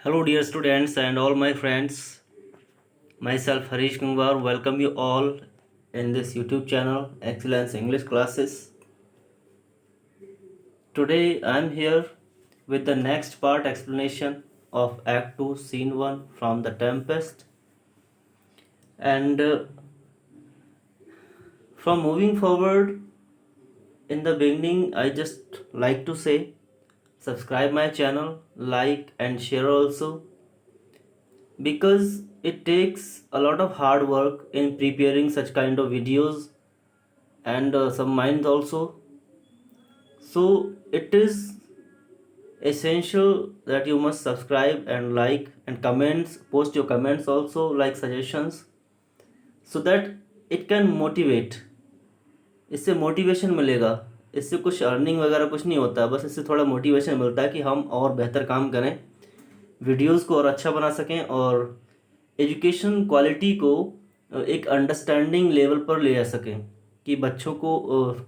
Hello, dear students and all my friends. Myself Harish Gangwar welcome you all in this YouTube channel Excellence English Classes. Today I am here with the next part explanation of Act 2 Scene 1 from The Tempest. And from moving forward, in the beginning, I just like to say subscribe my channel, like and share also, because it takes a lot of hard work in preparing such kind of videos and some minds also. So it is essential that you must subscribe and like and comments, post your comments also, like suggestions, so that it can motivate. इससे motivation मिलेगा, इससे कुछ earning वगैरह कुछ नहीं होता, बस इससे थोड़ा मोटिवेशन मिलता है कि हम और बेहतर काम करें, वीडियोस को और अच्छा बना सकें और एजुकेशन क्वालिटी को एक अंडरस्टैंडिंग लेवल पर ले जा सकें कि बच्चों को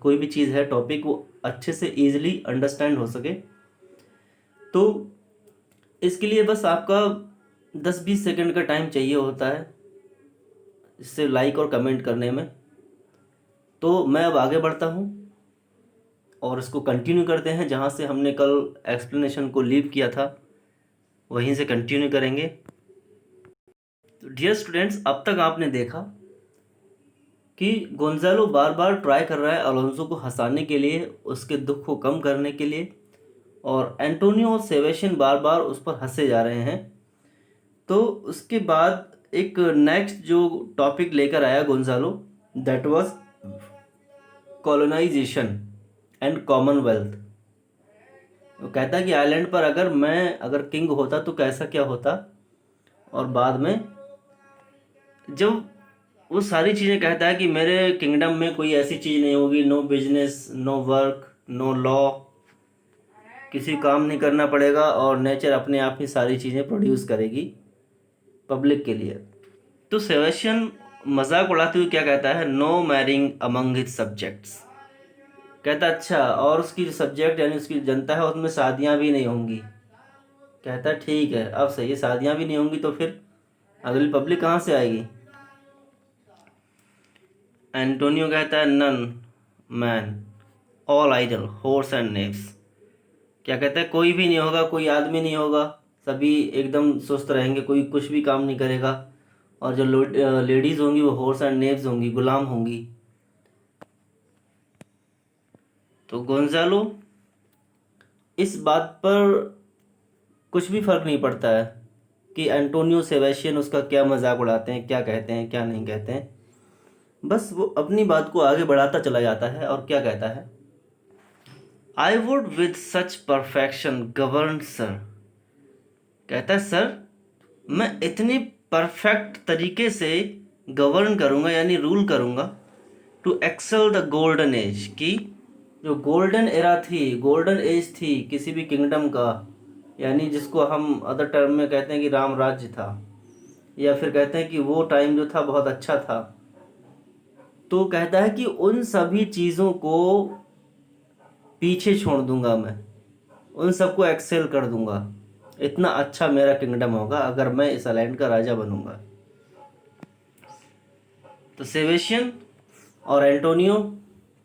कोई भी चीज़ है, टॉपिक, वो अच्छे से ईजिली अंडरस्टैंड हो सके। तो इसके लिए बस आपका 10-20 सेकंड का टाइम चाहिए होता है इससे लाइक और कमेंट करने में। तो मैं अब आगे बढ़ता हूँ और इसको कंटिन्यू करते हैं जहाँ से हमने कल एक्सप्लेनेशन को लीव किया था, वहीं से कंटिन्यू करेंगे। तो डियर स्टूडेंट्स, अब तक आपने देखा कि गोंजालो बार बार ट्राई कर रहा है अलोंसो को हंसाने के लिए, उसके दुख को कम करने के लिए, और एंटोनियो और सेबेस्टियन बार बार उस पर हंसे जा रहे हैं। तो उसके बाद एक नेक्स्ट जो टॉपिक लेकर आया Gonzalo, that was colonisation and commonwealth. वो कहता है कि आइलैंड पर अगर किंग होता तो कैसा क्या होता, और बाद में जब वो सारी चीज़ें कहता है कि मेरे किंगडम में कोई ऐसी चीज़ नहीं होगी, no business, no work, no law, किसी काम नहीं करना पड़ेगा और नेचर अपने आप ही सारी चीज़ें प्रोड्यूस करेगी पब्लिक के लिए। तो सेबेस्टियन मजाक उड़ाते हुए क्या कहता है, no marrying among his subjects. कहता अच्छा, और उसकी जो सब्जेक्ट यानी उसकी जनता है उसमें शादियां भी नहीं होंगी। कहता ठीक है, अब सही है, शादियां भी नहीं होंगी तो फिर अगली पब्लिक कहाँ से आएगी। एंटोनियो कहता है none man all idle whores and knaves. क्या कहता है, कोई भी नहीं होगा, कोई आदमी नहीं होगा, सभी एकदम सुस्त रहेंगे, कोई कुछ भी काम नहीं करेगा, और जो लेडीज़ होंगी वो हॉर्स एंड नेव्स होंगी, गुलाम होंगी। तो गोंजालो इस बात पर कुछ भी फर्क नहीं पड़ता है कि एंटोनियो सेबेस्टियन उसका क्या मजाक उड़ाते हैं, क्या कहते हैं, क्या नहीं कहते हैं, बस वो अपनी बात को आगे बढ़ाता चला जाता है। और क्या कहता है, I would with such perfection govern sir. कहता है सर, मैं इतनी परफेक्ट तरीके से गवर्न करूँगा यानी रूल करूँगा, to excel the golden age, की जो गोल्डन एरा थी, गोल्डन एज थी किसी भी किंगडम का, यानी जिसको हम अदर टर्म में कहते हैं कि राम राज्य था, या फिर कहते हैं कि वो टाइम जो था बहुत अच्छा था। तो कहता है कि उन सभी चीज़ों को पीछे छोड़ दूंगा, मैं उन सबको एक्सेल कर दूंगा, इतना अच्छा मेरा किंगडम होगा अगर मैं इस आइलैंड का राजा बनूंगा। तो सेबेस्टियन और एंटोनियो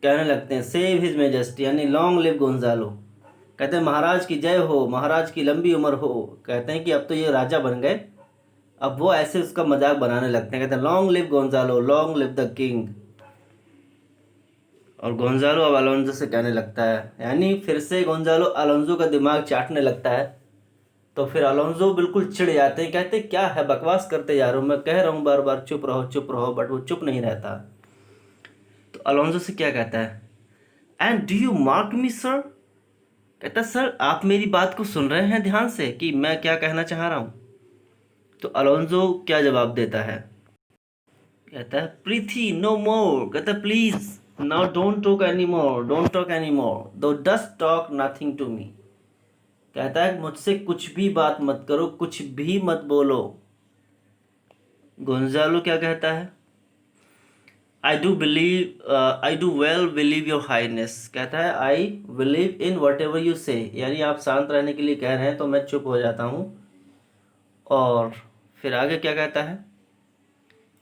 कहने लगते हैं सेव हिज मेजेस्टी, यानी लॉन्ग लिव गोंजालो। कहते हैं महाराज की जय हो, महाराज की लंबी उम्र हो। कहते हैं कि अब तो ये राजा बन गए, अब वो ऐसे उसका मजाक बनाने लगते हैं, कहते हैं long live Gonzalo, long live the king. और गोंजालो अब अलोंजो से कहने लगता है, यानी फिर से गोंजालो अलोंजो का दिमाग चाटने लगता है। तो फिर अलोंजो बिल्कुल चिढ़ जाते हैं, कहते क्या है बकवास करते जा रहे हो, मैं कह रहा हूँ बार बार चुप रहो चुप रहो, बट वो चुप नहीं रहता। तो अलोंजो से क्या कहता है, and do you mark me sir. कहता सर, आप मेरी बात को सुन रहे हैं ध्यान से कि मैं क्या कहना चाह रहा हूँ। तो अलोंजो क्या जवाब देता है, कहता है प्रीथी नो मोर। कहता है please now don't talk any more, don't talk any more, thou dost talk nothing to me. कहता है मुझसे कुछ भी बात मत करो, कुछ भी मत बोलो। गोंजालो क्या कहता है, I do well believe your highness. कहता है I believe in whatever you say, यानी आप शांत रहने के लिए कह रहे हैं तो मैं चुप हो जाता हूँ। और फिर आगे क्या कहता है,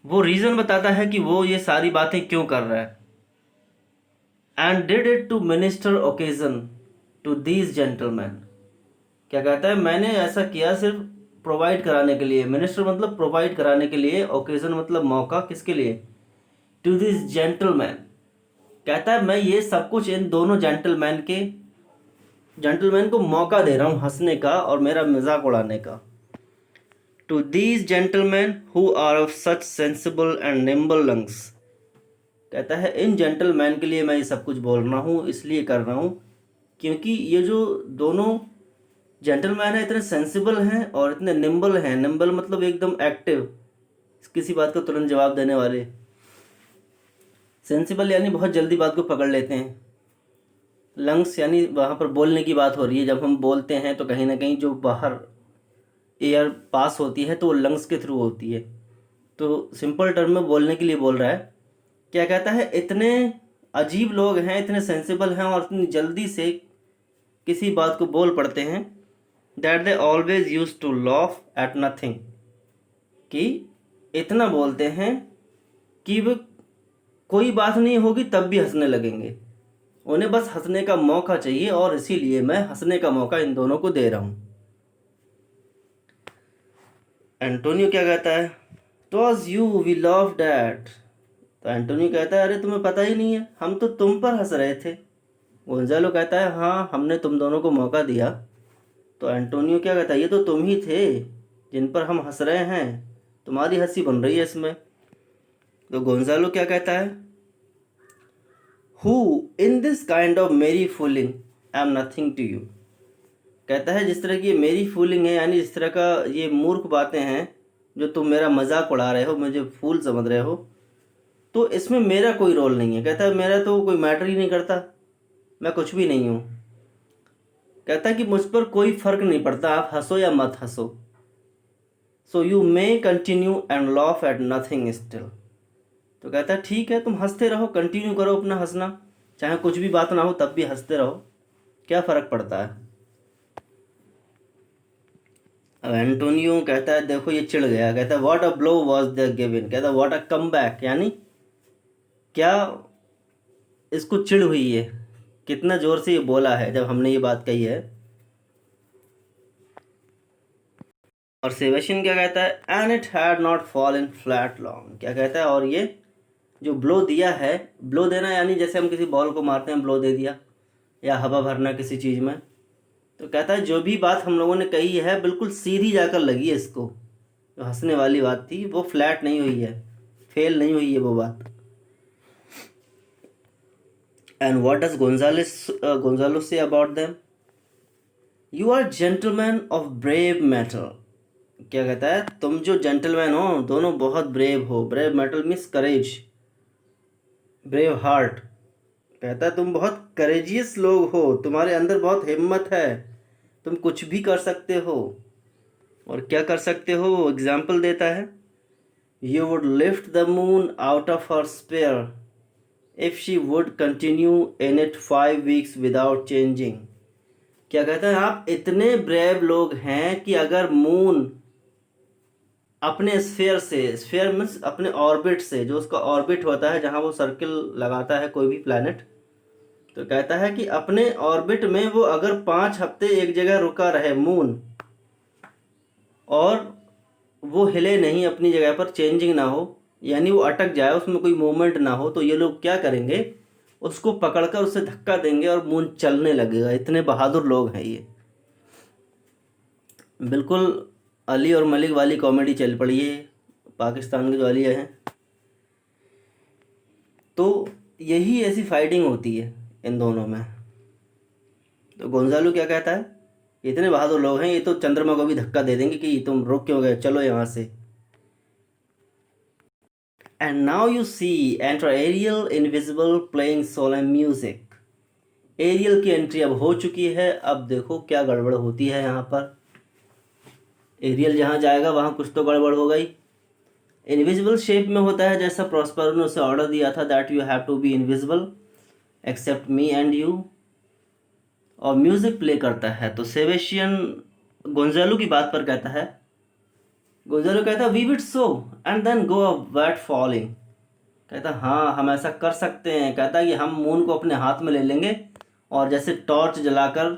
वो रीज़न बताता है कि वो ये सारी बातें क्यों कर रहा है। And did it to minister occasion to these gentlemen. क्या कहता है, मैंने ऐसा किया सिर्फ प्रोवाइड कराने के लिए, मिनिस्टर मतलब प्रोवाइड कराने के लिए, ओकेजन मतलब मौका, किसके लिए, टू दिस जेंटलमैन। कहता है मैं ये सब कुछ इन दोनों जेंटलमैन को मौका दे रहा हूँ हंसने का और मेरा मजाक उड़ाने का। To these gentlemen who are of such sensible and nimble lungs. कहता है इन जेंटलमैन के लिए मैं ये सब कुछ बोल रहा हूँ, इसलिए कर रहा हूँ क्योंकि ये जो दोनों जेंटलमैन हैं इतने सेंसिबल हैं और इतने निम्बल हैं। निम्बल मतलब एकदम एक्टिव, किसी बात का तुरंत जवाब देने वाले। सेंसिबल यानी बहुत जल्दी बात को पकड़ लेते हैं। लंग्स यानी वहाँ पर बोलने की बात हो रही है, जब हम बोलते हैं तो कहीं ना कहीं जो बाहर एयर पास होती है तो वो लंग्स के थ्रू होती है। तो सिंपल टर्म में बोलने के लिए बोल रहा है। क्या कहता है, इतने अजीब लोग हैं, इतने सेंसिबल हैं और इतनी जल्दी से किसी बात को बोल पड़ते हैं, that they always use to laugh at nothing, कि इतना बोलते हैं कि वो कोई बात नहीं होगी तब भी हंसने लगेंगे। उन्हें बस हंसने का मौका चाहिए और इसीलिए मैं हंसने का मौका इन दोनों को दे रहा हूँ। एंटोनियो क्या कहता है, टॉज यू वी लव डैट। तो एंटोनियो कहता है अरे तुम्हें पता ही नहीं है, हम तो तुम पर हंस रहे थे। गोंजालो कहता है हाँ हमने तुम दोनों को मौका दिया। तो एंटोनियो क्या कहता है, ये तो तुम ही थे जिन पर हम हंस रहे हैं, तुम्हारी हंसी बन रही है इसमें। तो गोंजालो क्या कहता है, who in this kind of merry fooling I am nothing to you. कहता है जिस तरह की ये मेरी फूलिंग है, यानी जिस तरह का ये मूर्ख बातें हैं जो तुम मेरा मजाक उड़ा रहे हो, मुझे फूल समझ रहे हो, तो इसमें मेरा कोई रोल नहीं है। कहता है मेरा तो कोई मैटर ही नहीं करता, मैं कुछ भी नहीं हूँ। कहता है कि मुझ पर कोई फर्क नहीं पड़ता, आप हंसो या मत हंसो। So you may continue and laugh at nothing still. तो कहता है ठीक है तुम हंसते रहो, कंटिन्यू करो अपना हंसना, चाहे कुछ भी बात ना हो तब भी हंसते रहो, क्या फ़र्क पड़ता है। अब एंटोनियो कहता है देखो ये चिढ़ गया, कहता है what a blow was the given. कहता है व्हाट अ कम बैक, यानी क्या इसको चिढ़ हुई है, कितना ज़ोर से ये बोला है जब हमने ये बात कही है। और सेबेस्टियन क्या कहता है, and it had not fallen flat long. क्या कहता है, और ये जो ब्लो दिया है, ब्लो देना यानी जैसे हम किसी बॉल को मारते हैं ब्लो दे दिया, या हवा भरना किसी चीज़ में। तो कहता है जो भी बात हम लोगों ने कही है बिल्कुल सीधी जाकर लगी है इसको, जो हंसने वाली बात थी वो फ्लैट नहीं हुई है, फेल नहीं हुई है वो बात। And what does Gonzalo say about them, you are gentlemen of brave mettle. क्या कहता है, तुम जो जेंटलमैन हो दोनों बहुत ब्रेव हो। ब्रेव मेटल मीन्स करेज, ब्रेव हार्ट। कहता है तुम बहुत करेजियस लोग हो, तुम्हारे अंदर बहुत हिम्मत है, तुम कुछ भी कर सकते हो। और क्या कर सकते हो, वो एग्जाम्पल देता है, you would lift the moon out of her sphere if she would continue in it 5 weeks without changing. क्या कहता है, आप इतने ब्रेव लोग हैं कि अगर मून अपने स्फेयर से, स्फेयर मीन्स अपने ऑर्बिट से, जो उसका ऑर्बिट होता है जहाँ वो सर्किल लगाता है कोई भी प्लैनेट, तो कहता है कि अपने ऑर्बिट में वो अगर 5 हफ्ते एक जगह रुका रहे मून, और वो हिले नहीं अपनी जगह पर, चेंजिंग ना हो, यानी वो अटक जाए, उसमें कोई मूवमेंट ना हो, तो ये लोग क्या करेंगे, उसको पकड़कर उसे धक्का देंगे और मून चलने लगेगा। इतने बहादुर लोग हैं ये। बिल्कुल अली और मलिक वाली कॉमेडी चल पड़ी है, पाकिस्तान के जो अली हैं। तो यही ऐसी फाइटिंग होती है इन दोनों में। तो गोंजालो क्या कहता है, इतने बहादुर लोग हैं, ये तो चंद्रमा को भी धक्का दे देंगे कि तुम रुक क्यों गए, चलो यहाँ से। And now you see enter Ariel invisible playing solemn music. Ariel की एंट्री अब हो चुकी है, अब देखो क्या गड़बड़ होती है यहाँ पर। एरियल जहाँ जाएगा वहाँ कुछ तो गड़बड़ हो गई। इनविजिबल शेप में होता है, जैसा प्रॉस्पर ने उसे ऑर्डर दिया था, that you have to be invisible except me and you. और म्यूज़िक प्ले करता है। तो सेबेस्टियन गोंजालो की बात पर कहता है, गोंजालो कहता we would so and then go a bat fowling. कहता हाँ हम ऐसा कर सकते हैं। कहता कि हम मून को अपने हाथ में ले लेंगे और जैसे टॉर्च जलाकर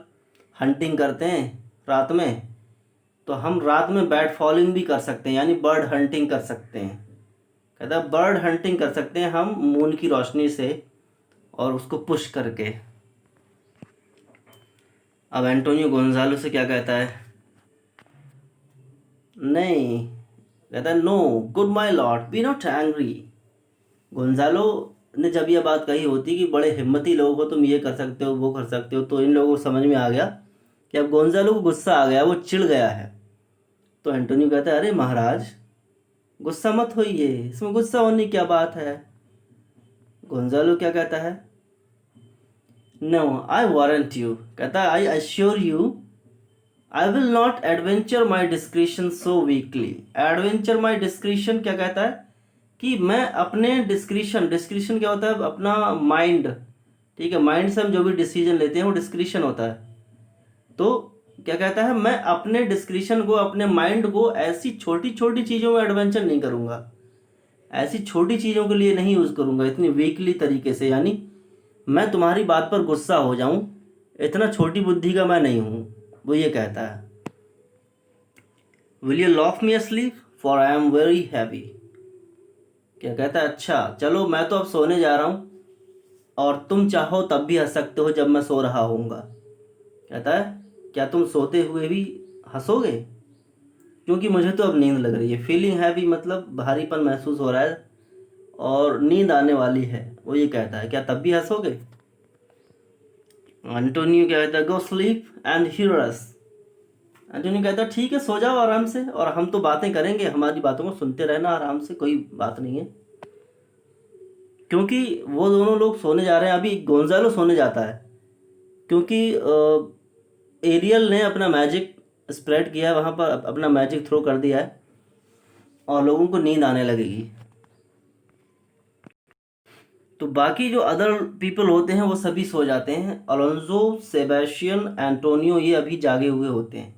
हंटिंग करते हैं रात में, तो हम रात में बैट फॉलिंग भी कर सकते हैं, यानी बर्ड हंटिंग कर सकते हैं। कहता बर्ड हंटिंग कर सकते हैं हम मून की रोशनी से और उसको पुश करके। अब एंटोनियो गोंजालो से क्या कहता है, नहीं, कहता है no good my lord be not angry. Gonzalo ने जब यह बात कही होती कि बड़े हिम्मती लोग हो, तुम ये कर सकते हो वो कर सकते हो, तो इन लोगों को समझ में आ गया कि अब गोंजालो को गुस्सा आ गया, वो चिढ़ गया है। तो एंटोनियो कहता है अरे महाराज गुस्सा मत होइए, इसमें गुस्सा होने की क्या बात है। गोंजालो क्या कहता है, नो आई वारंट यू, कहता है I assure you I will not adventure my discretion so weekly. Adventure my discretion क्या कहता है कि मैं अपने डिस्क्रिशन, डिस्क्रिशन क्या होता है, अपना माइंड, ठीक है, माइंड से हम जो भी डिसीजन लेते हैं वो डिस्क्रिशन होता है। तो क्या कहता है, मैं अपने डिस्क्रिशन को, अपने माइंड को ऐसी छोटी छोटी चीज़ों में एडवेंचर नहीं करूँगा, ऐसी छोटी चीज़ों के लिए नहीं यूज़ करूँगा इतनी वीकली तरीके से, यानी मैं तुम्हारी बात पर गुस्सा हो जाऊँ, इतना छोटी बुद्धि का मैं नहीं हूँ, वो ये कहता है। Will you lock me asleep for I am very heavy. क्या कहता है, अच्छा चलो मैं तो अब सोने जा रहा हूँ और तुम चाहो तब भी हंस सकते हो जब मैं सो रहा होऊंगा। कहता है क्या तुम सोते हुए भी हंसोगे, क्योंकि मुझे तो अब नींद लग रही है। फीलिंग हैवी मतलब भारीपन महसूस हो रहा है और नींद आने वाली है, वो ये कहता है क्या तब भी हंसोगे। एंटोनियो क्या कहता है, go sleep and hear us. Antonio कहता है ठीक है सो जाओ आराम से, और हम तो बातें करेंगे, हमारी बातों को सुनते रहना आराम से, कोई बात नहीं है। क्योंकि वो दोनों लोग सोने जा रहे हैं, अभी गोंजालो सोने जाता है क्योंकि एरियल ने अपना मैजिक स्प्रेड किया है वहाँ पर, अपना मैजिक थ्रो कर दिया है और लोगों को नींद आने लगेगी। तो बाकी जो अदर पीपल होते हैं वो सभी सो जाते हैं। अलोंजो, सेबेस्टियन, एंटोनियो ये अभी जागे हुए होते हैं।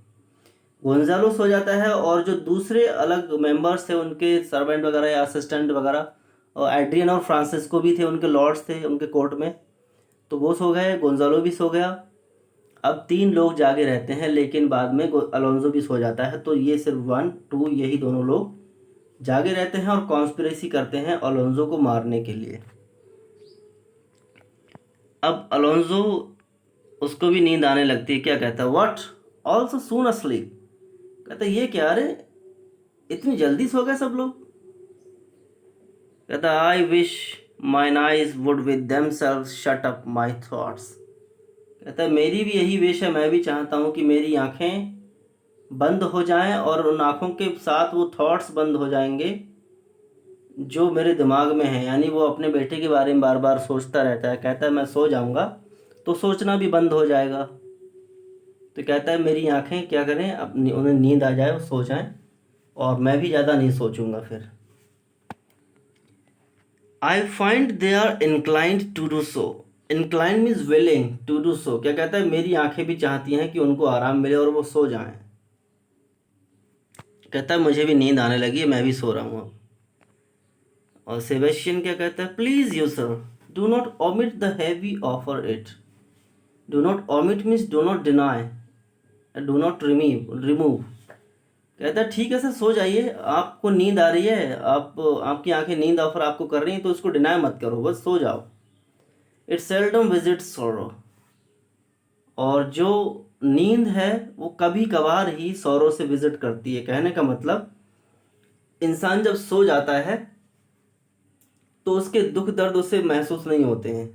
गोंजालो सो जाता है और जो दूसरे अलग मेंबर्स थे उनके सर्वेंट वगैरह या असिस्टेंट वगैरह, और एड्रियन और फ्रांसिस्को भी थे, उनके लॉर्ड्स थे उनके कोर्ट में, तो वो सो गए, गोंजालो भी सो गया। अब तीन लोग जागे रहते हैं, लेकिन बाद में अलोंजो भी सो जाता है, तो ये सिर्फ 1 2 यही दोनों लोग जागे रहते हैं और कॉन्स्पिरेसी करते हैं अलोंजो को मारने के लिए। अब अलोंजो, उसको भी नींद आने लगती है। क्या कहता है, व्हाट ऑल्सो सून अस्लीप। कहता है ये क्या, अरे इतनी जल्दी सो गए सब लोग। कहता I wish mine eyes would with themselves shut up my thoughts. कहता है मेरी भी यही विश है, मैं भी चाहता हूँ कि मेरी आंखें बंद हो जाएं और उन आँखों के साथ वो थॉट्स बंद हो जाएंगे जो मेरे दिमाग में है, यानी वो अपने बेटे के बारे में बार बार सोचता रहता है। कहता है मैं सो जाऊंगा तो सोचना भी बंद हो जाएगा। तो कहता है मेरी आंखें क्या करें, अपनी उन्हें नींद आ जाए, वो सो जाएं और मैं भी ज़्यादा नहीं सोचूंगा फिर। I find they are inclined to do so. Inclined means willing to do so. क्या कहता है, मेरी आंखें भी चाहती हैं कि उनको आराम मिले और वो सो जाएं। कहता है मुझे भी नींद आने लगी है, मैं भी सो रहा हूँ अब। और सेबेस्टियन क्या कहता है, please you sir do not omit the heavy offer it. Do not omit means do not deny, do not remove. कहता है ठीक है सर सो जाइए, आपको नींद आ रही है, आपकी आंखें नींद ऑफर आपको कर रही हैं, तो उसको डिनाई मत करो, बस सो जाओ। इट सेल्डम विजिट सोरो। और जो नींद है वो कभी कभार ही सौरों से विजिट करती है। कहने का मतलब इंसान जब सो जाता है तो उसके दुख दर्द उसे महसूस नहीं होते हैं,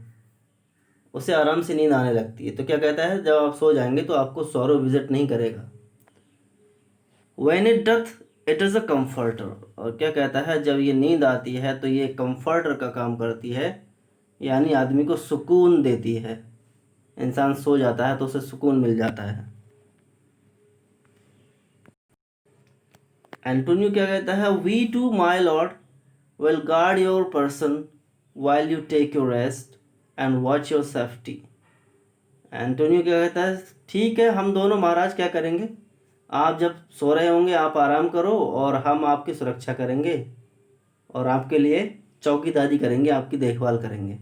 उसे आराम से नींद आने लगती है। तो क्या कहता है, जब आप सो जाएंगे तो आपको सौरो विजिट नहीं करेगा। When it doth it is a comforter. और क्या कहता है, जब ये नींद आती है तो ये कंफर्टर का काम करती है, यानी आदमी को सुकून देती है। इंसान सो जाता है तो उसे सुकून मिल जाता है। एंटोनियो क्या कहता है, we two my lord will guard your person while you take your rest and watch your safety। Antonio क्या कहता है, ठीक है हम दोनों महाराज क्या करेंगे, आप जब सो रहे होंगे आप आराम करो और हम आपकी सुरक्षा करेंगे और आपके लिए चौकीदारी करेंगे, आपकी देखभाल करेंगे।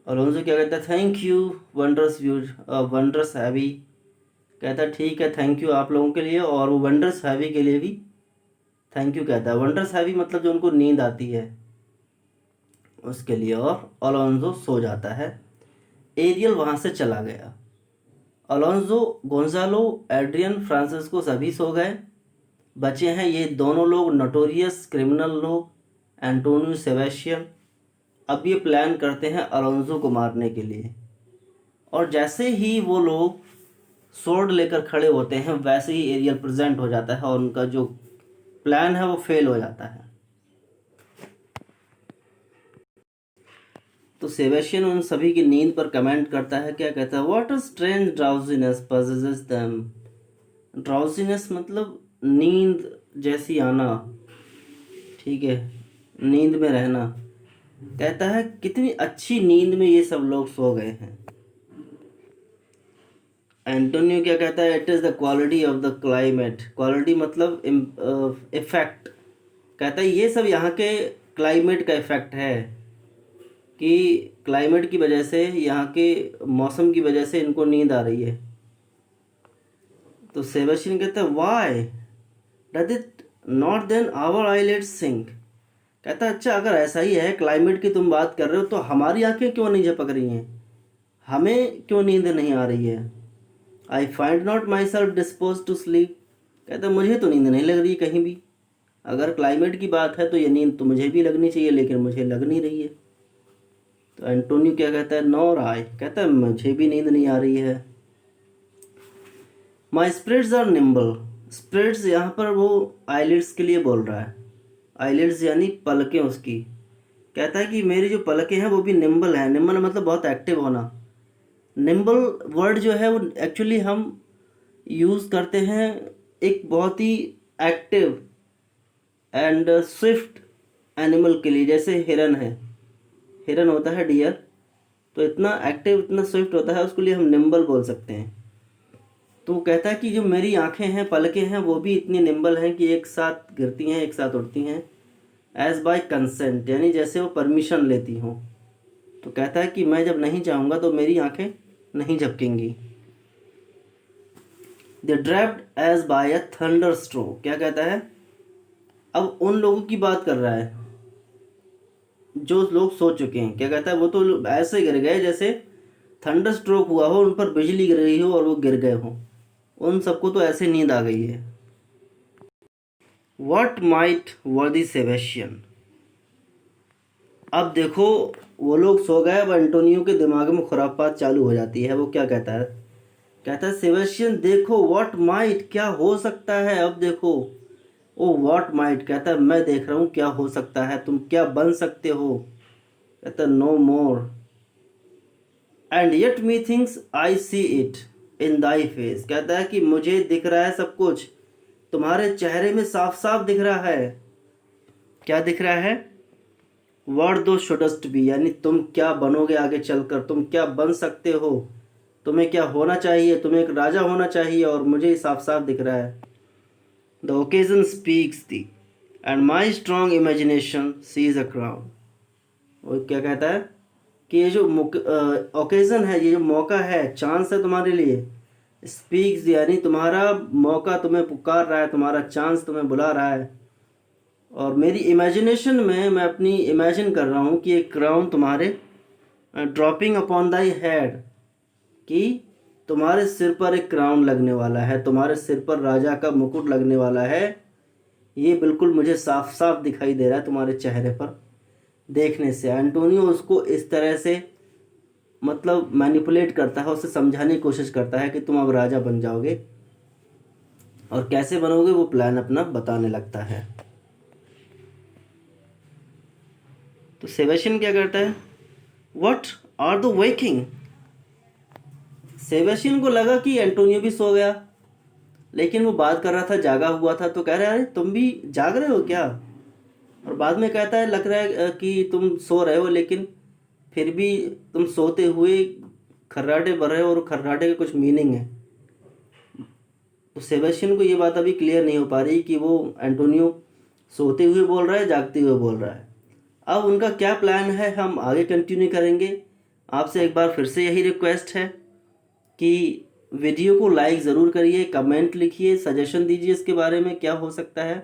अलोंसो क्या कहता है, thank you wondrous views wondrous heavy. कहता है ठीक है, थैंक यू आप लोगों के लिए, और वो वंडरस हैवी के लिए भी थैंक यू कहता है। वंडरस हैवी मतलब जो उनको नींद आती है उसके लिए। और अलोंसो सो जाता है। एरियल वहाँ से चला गया। अलोंसो, गोंजालो, एड्रियन, फ्रांसिस्को सभी सो गए। बचे हैं ये दोनों लोग, नोटोरियस क्रिमिनल लोग, एंटोनियो सेबेस्टियन। अब ये प्लान करते हैं अलोंसो को मारने के लिए। और जैसे ही वो लोग स्वॉर्ड लेकर खड़े होते हैं वैसे ही एरियल प्रेजेंट हो जाता है और उनका जो प्लान है वो फेल हो जाता है। तो सेबेस्टियन उन सभी की नींद पर कमेंट करता है, क्या कहता है, what a strange drowsiness possesses them। Drowsiness मतलब नींद जैसी आना, ठीक है, नींद में रहना। कहता है कितनी अच्छी नींद में ये सब लोग सो गए हैं। एंटोनियो क्या कहता है, it is the quality of the climate. Quality मतलब इफेक्ट। कहता है ये सब यहाँ के क्लाइमेट का इफेक्ट है, कि क्लाइमेट की वजह से, यहाँ के मौसम की वजह से इनको नींद आ रही है। तो सेबेस्टियन कहता है why does it not then our eyelids sink. कहता है अच्छा अगर ऐसा ही है, क्लाइमेट की तुम बात कर रहे हो, तो हमारी आंखें क्यों नहीं झपक रही हैं, हमें क्यों नींद नहीं आ रही है। I find not myself dispose to sleep. कहता है मुझे तो नींद नहीं लग रही कहीं भी। अगर क्लाइमेट की बात है तो ये नींद तो मुझे भी लगनी चाहिए, लेकिन मुझे लग नहीं रही है। तो एंटोनियो क्या कहता है, नॉर आई। कहता है मुझे भी नींद नहीं आ रही है। माई स्पिरिट्स आर निम्बल। स्पिरिट्स यहाँ पर वो आईलिड्स के लिए बोल रहा है। आईलिड्स यानी पलकें उसकी। कहता है कि मेरी जो पलकें हैं वो भी निम्बल हैं। निम्बल मतलब बहुत एक्टिव होना। निम्बल वर्ड जो है वो एक्चुअली हम यूज़ करते हैं एक बहुत ही एक्टिव एंड स्विफ्ट एनिमल के लिए। जैसे हिरन है, हिरन होता है डियर, तो इतना एक्टिव इतना स्विफ्ट होता है, उसके लिए हम निम्बल बोल सकते हैं। तो वो कहता है कि जो मेरी आंखें हैं, पलकें हैं, वो भी इतनी निम्बल हैं कि एक साथ गिरती हैं एक साथ उड़ती हैं। एज बाय कंसेंट यानी जैसे वो परमिशन लेती हों। तो कहता है कि मैं जब नहीं चाहूँगा तो मेरी आंखें नहीं झपकेंगी। दे draped as by a thunder stroke. क्या कहता है, अब उन लोगों की बात कर रहा है जो लोग सो चुके हैं। क्या कहता है, वो तो ऐसे गिर गए जैसे थंडर स्ट्रोक हुआ हो, उन पर बिजली गिर रही हो और वो गिर गए हों। उन सबको तो ऐसे नींद आ गई है। व्हाट माइट वर्दी सेबेस्टियन। अब देखो वो लोग सो गए, अब एंटोनियो के दिमाग में खुरापात चालू हो जाती है। वो क्या कहता है, कहता है सेबेस्टियन देखो, व्हाट माइट क्या हो सकता है, अब देखो। ओ व्हाट माइट, कहता है मैं देख रहा हूँ क्या हो सकता है, तुम क्या बन सकते हो। कहता है no more and yet methinks I see it in thy face. कहता है कि मुझे दिख रहा है सब कुछ, तुम्हारे चेहरे में साफ साफ दिख रहा है। क्या दिख रहा है, वर्ड दो शुडस्ट बी, यानी तुम क्या बनोगे आगे चलकर, तुम क्या बन सकते हो, तुम्हें क्या होना चाहिए, तुम्हें एक राजा होना चाहिए, और मुझे साफ साफ दिख रहा है। The occasion speaks the and my strong imagination sees a crown. वो क्या कहता है कि ये जो ओकेजन है, ये जो मौका है, चांस है तुम्हारे लिए। स्पीक्स यानी तुम्हारा मौका तुम्हें पुकार रहा है, तुम्हारा चांस तुम्हें बुला रहा है। और मेरी इमेजिनेशन में मैं अपनी इमेजिन कर रहा हूँ कि एक क्राउन तुम्हारे ड्रॉपिंग अपॉन दाई हेड, कि तुम्हारे सिर पर एक क्राउन लगने वाला है, तुम्हारे सिर पर राजा का मुकुट लगने वाला है। ये बिल्कुल मुझे साफ साफ दिखाई दे रहा है तुम्हारे चेहरे पर देखने से। एंटोनियो उसको इस तरह से मतलब मैनिपुलेट करता है, उसे समझाने की कोशिश करता है कि तुम अब राजा बन जाओगे, और कैसे बनोगे वो प्लान अपना बताने लगता है। तो सेबेस्टियन क्या करता है, what are the waking. Sebastian को लगा कि एंटोनियो भी सो गया, लेकिन वो बात कर रहा था, जागा हुआ था, तो कह रहा है अरे तुम भी जाग रहे हो क्या। और बाद में कहता है लग रहा है कि तुम सो रहे हो, लेकिन फिर भी तुम सोते हुए खर्राटे भर रहे हो, और खर्राटे के कुछ मीनिंग है। तो सेबेस्टियन को ये बात अभी क्लियर नहीं हो पा रही कि वो एंटोनियो सोते हुए बोल रहा है, जागते हुए बोल रहा है। अब उनका क्या प्लान है हम आगे कंटिन्यू करेंगे। आपसे एक बार फिर से यही रिक्वेस्ट है कि वीडियो को लाइक ज़रूर करिए, कमेंट लिखिए, सजेशन दीजिए इसके बारे में क्या हो सकता है,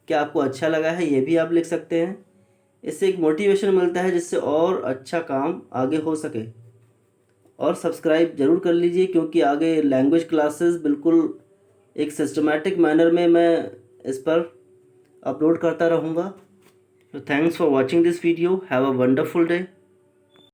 क्या आपको अच्छा लगा है ये भी आप लिख सकते हैं। इससे एक मोटिवेशन मिलता है जिससे और अच्छा काम आगे हो सके। और सब्सक्राइब ज़रूर कर लीजिए क्योंकि आगे लैंग्वेज क्लासेस बिल्कुल एक सिस्टमेटिक मैनर में मैं इस पर अपलोड करता रहूँगा। So thanks for watching this video. Have a wonderful day.